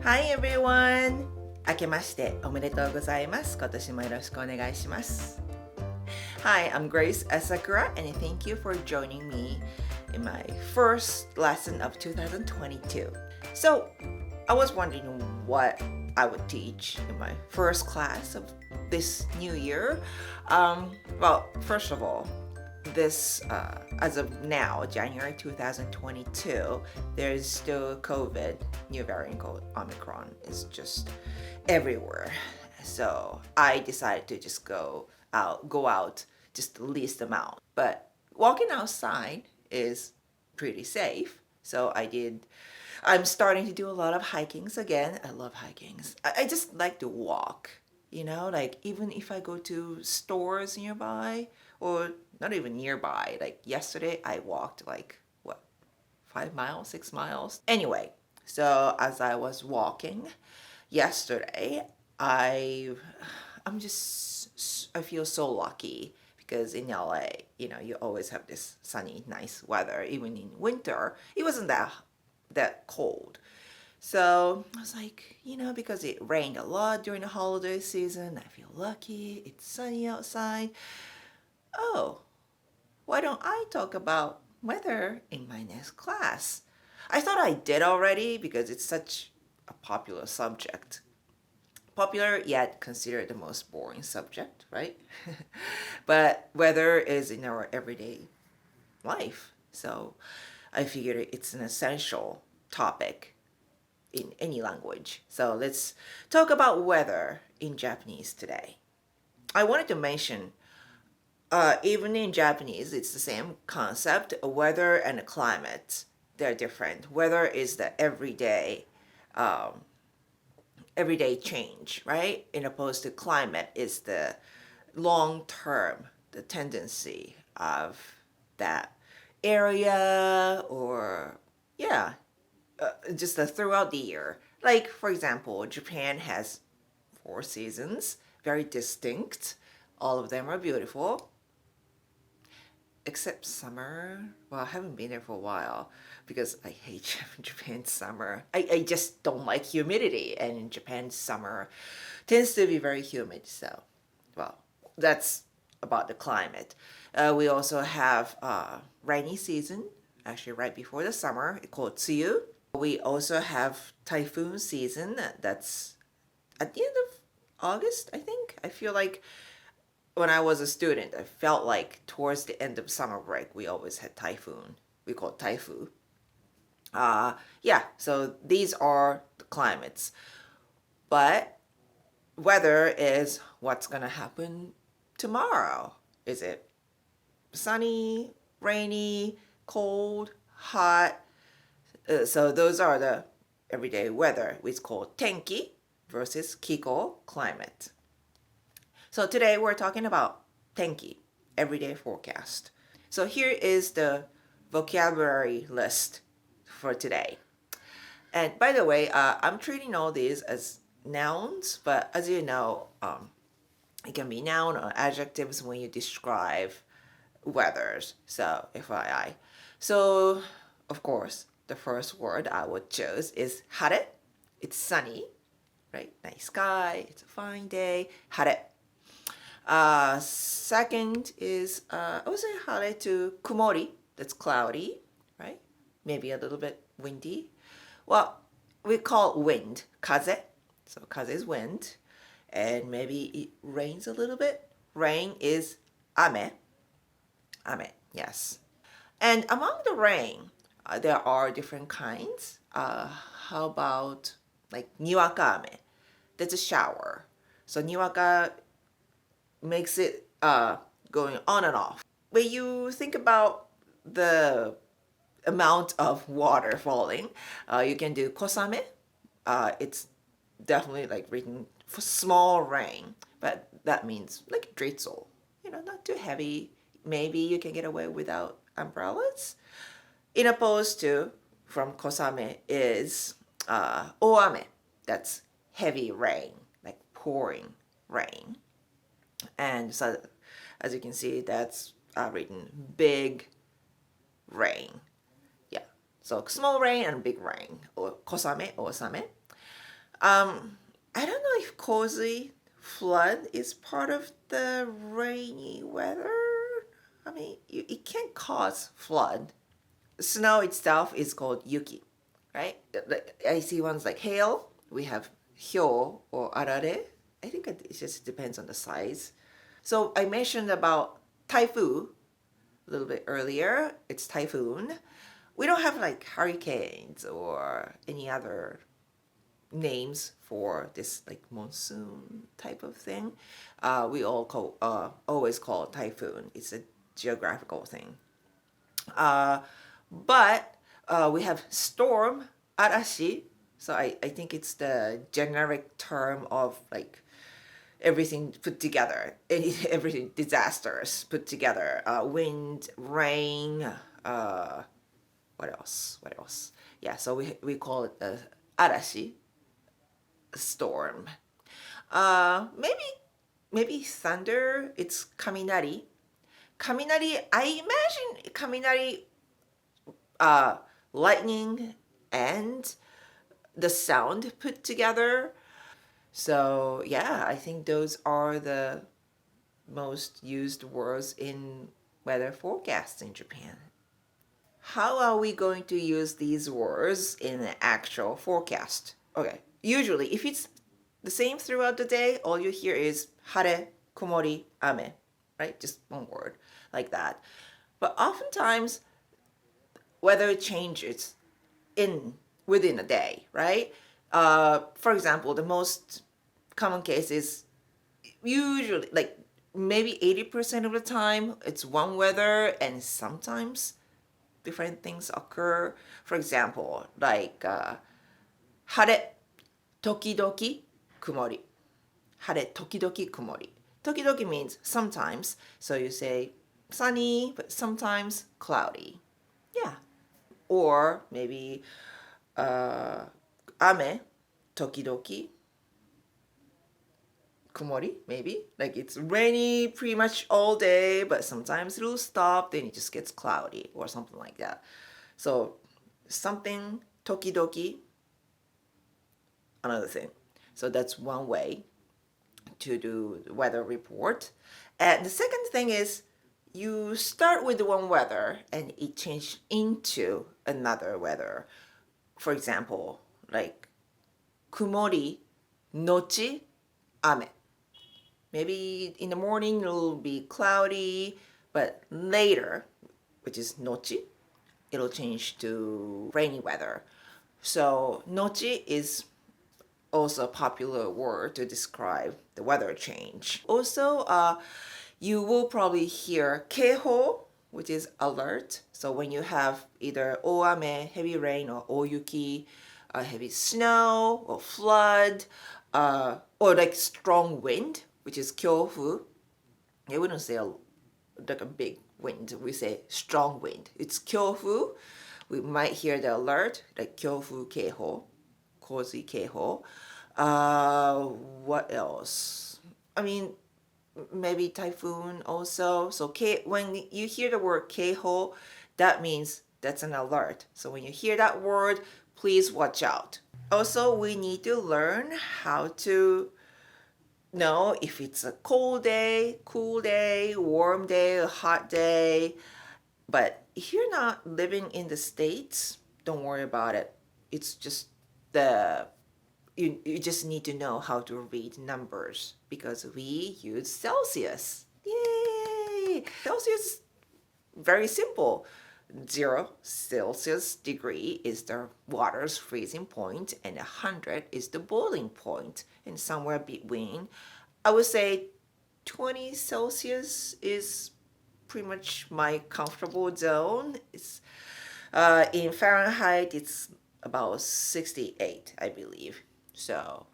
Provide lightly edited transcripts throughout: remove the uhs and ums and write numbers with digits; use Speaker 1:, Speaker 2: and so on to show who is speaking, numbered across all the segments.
Speaker 1: Hi everyone! 明けましておめでとうございます。今年もよろしくお願いします。Hi, I'm Grace Asakura and thank you for joining me in my first lesson of 2022. So, I was wondering what I would teach in my first class of this new year. Well, first of all, this as of now, January 2022, there's still COVID, new variant called Omicron is just everywhere. So I decided to just go out just the least amount. But walking outside is pretty safe. So I'm starting to do a lot of hikings again. I love hikings. I just like to walk, like even if I go to stores nearby or not even nearby. Like yesterday, I walked like, 5 miles, 6 miles? Anyway, so as I was walking yesterday, I feel so lucky because in LA, you always have this sunny, nice weather. Even in winter, it wasn't that cold. So I was like, because it rained a lot during the holiday season, I feel lucky. It's sunny outside. Oh, why don't I talk about weather in my next class? I thought I did already because it's such a popular subject. Popular yet considered the most boring subject, right? But weather is in our everyday life. So I figured it's an essential topic in any language. So let's talk about weather in Japanese today. I wanted to mention even in Japanese, it's the same concept. Weather and climate, they're different. Weather is the everyday change, right? In opposed to climate is the long term, the tendency of that area or just throughout the year. Like for example, Japan has 4 seasons, very distinct. All of them are beautiful. Except summer. Well, I haven't been there for a while because I hate Japan's summer. I just don't like humidity, and in Japan's summer tends to be very humid. So, well, that's about the climate. We also have rainy season, actually right before the summer, called Tsuyu. We also have typhoon season. That's at the end of August, I think. I feel like when I was a student, I felt like towards the end of summer break, we always had typhoon. We call it taifu. So these are the climates. But weather is what's going to happen tomorrow. Is it sunny, rainy, cold, hot? So those are the everyday weather. It's called tenki versus kiko, climate. So today we're talking about tenki, everyday forecast. So here is the vocabulary list for today. And by the way, I'm treating all these as nouns, but as you know, it can be noun or adjectives when you describe weathers. So FYI. So of course, the first word I would choose is hare. It's sunny, right? Nice sky. It's a fine day. Hare. Second is I would say hare to kumori. That's cloudy, right? Maybe a little bit windy. Well, we call wind kaze. So kaze is wind, and maybe it rains a little bit. Rain is ame. Ame, yes. And among the rain, there are different kinds. How about like niwaka ame? That's a shower. So niwaka makes it going on and off. When you think about the amount of water falling, you can do kosame. It's definitely like written for small rain, but that means like dritzel, not too heavy. Maybe you can get away without umbrellas. In opposed to from kosame is oame. That's heavy rain, like pouring rain. And so, as you can see, that's written big rain. Yeah. So small rain and big rain, or kosame, osame. I don't know if cozy flood is part of the rainy weather. I mean, it can cause flood. Snow itself is called yuki, right? I see ones like hail. We have hyo or arare. I think it just depends on the size. So I mentioned about typhoon a little bit earlier. It's typhoon. We don't have like hurricanes or any other names for this like monsoon type of thing. We always call it typhoon. It's a geographical thing. But we have storm, arashi. So I think it's the generic term of like everything put together, everything disasters put together. Wind, rain, what else? What else? Yeah, so we call it the arashi, storm. Maybe thunder. It's kaminari. Kaminari. I imagine kaminari, lightning, and the sound put together. So yeah, I think those are the most used words in weather forecasts in Japan. How are we going to use these words in an actual forecast? Okay, usually if it's the same throughout the day, all you hear is hare, kumori, ame, right? Just one word like that. But oftentimes, weather changes in within a day, right? For example, the most common case is usually like maybe 80% of the time it's one weather, and sometimes different things occur. For example, like hare tokidoki kumori. Hare tokidoki kumori. Tokidoki means sometimes, so you say sunny but sometimes cloudy. Yeah. Or maybe ame tokidoki kumori, maybe. Like it's rainy pretty much all day, but sometimes it'll stop, then it just gets cloudy or something like that. So something tokidoki, another thing. So that's one way to do the weather report. And the second thing is you start with the one weather and it changes into another weather. For example, like kumori nochi ame. Maybe in the morning it'll be cloudy, but later, which is nochi, it'll change to rainy weather. So nochi is also a popular word to describe the weather change. Also, you will probably hear keiho, which is alert. So when you have either oame, heavy rain, or oyuki, heavy snow or flood, or like strong wind, which is kyofu. I wouldn't say like a big wind. We say strong wind. It's kyofu. We might hear the alert, like kyofu keiho, kozi keiho. What else? I mean, maybe typhoon also. So when you hear the word keiho, that means that's an alert. So when you hear that word, please watch out. Also, we need to learn how to know if it's a cold day, cool day, warm day, a hot day. But if you're not living in the States, don't worry about it. It's just you just need to know how to read numbers because we use Celsius. Yay! Celsius, very simple. 0 Celsius degree is the water's freezing point, and 100 is the boiling point. And somewhere between, I would say 20 Celsius is pretty much my comfortable zone. It's in Fahrenheit, it's about 68, I believe. So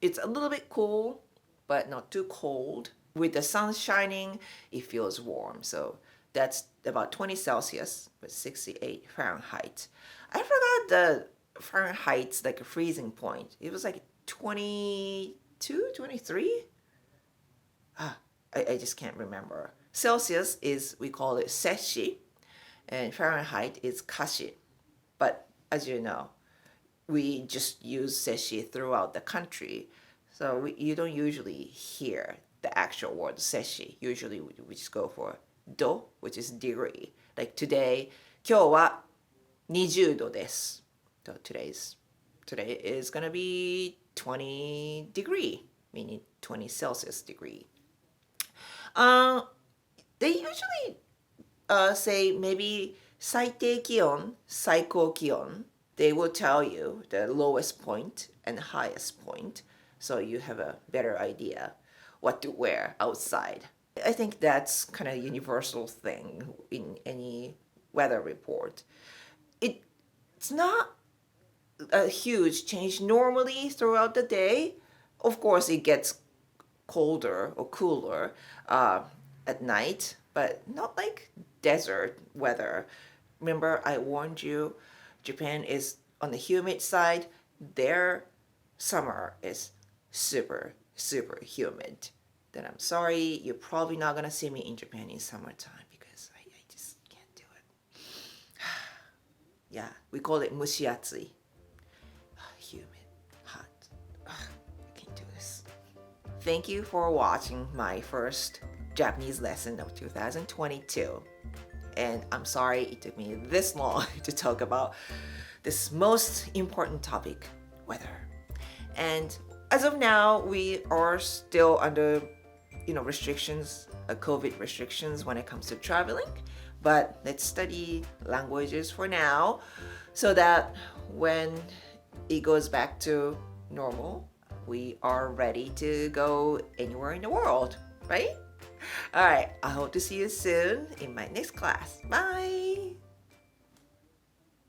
Speaker 1: it's a little bit cool, but not too cold. With the sun shining, it feels warm. So that's about 20 Celsius, but 68 Fahrenheit. I forgot the Fahrenheit's like a freezing point. It was like 22, 23? I just can't remember. Celsius is, we call it seshi, and Fahrenheit is kashi. But as you know, we just use seshi throughout the country. So you don't usually hear the actual word seshi. Usually we just go for do, which is degree. Like today, 今日は20度です. So today is gonna be 20 degree, meaning 20 Celsius degree. They usually say maybe 最低気温, 最高気温. They will tell you the lowest point and highest point, so you have a better idea what to wear outside. I think that's kind of a universal thing in any weather report. It's not a huge change normally throughout the day. Of course, it gets colder or cooler at night, but not like desert weather. Remember, I warned you, Japan is on the humid side. Their summer is super, super humid. Then I'm sorry, you're probably not gonna see me in Japan in summertime because I just can't do it. Yeah, we call it mushiatsui. Humid, hot. I can't do this. Thank you for watching my first Japanese lesson of 2022. And I'm sorry it took me this long to talk about this most important topic, weather. And as of now, we are still under, restrictions, COVID restrictions when it comes to traveling. But let's study languages for now so that when it goes back to normal, we are ready to go anywhere in the world, right? All right, I hope to see you soon in my next class. Bye!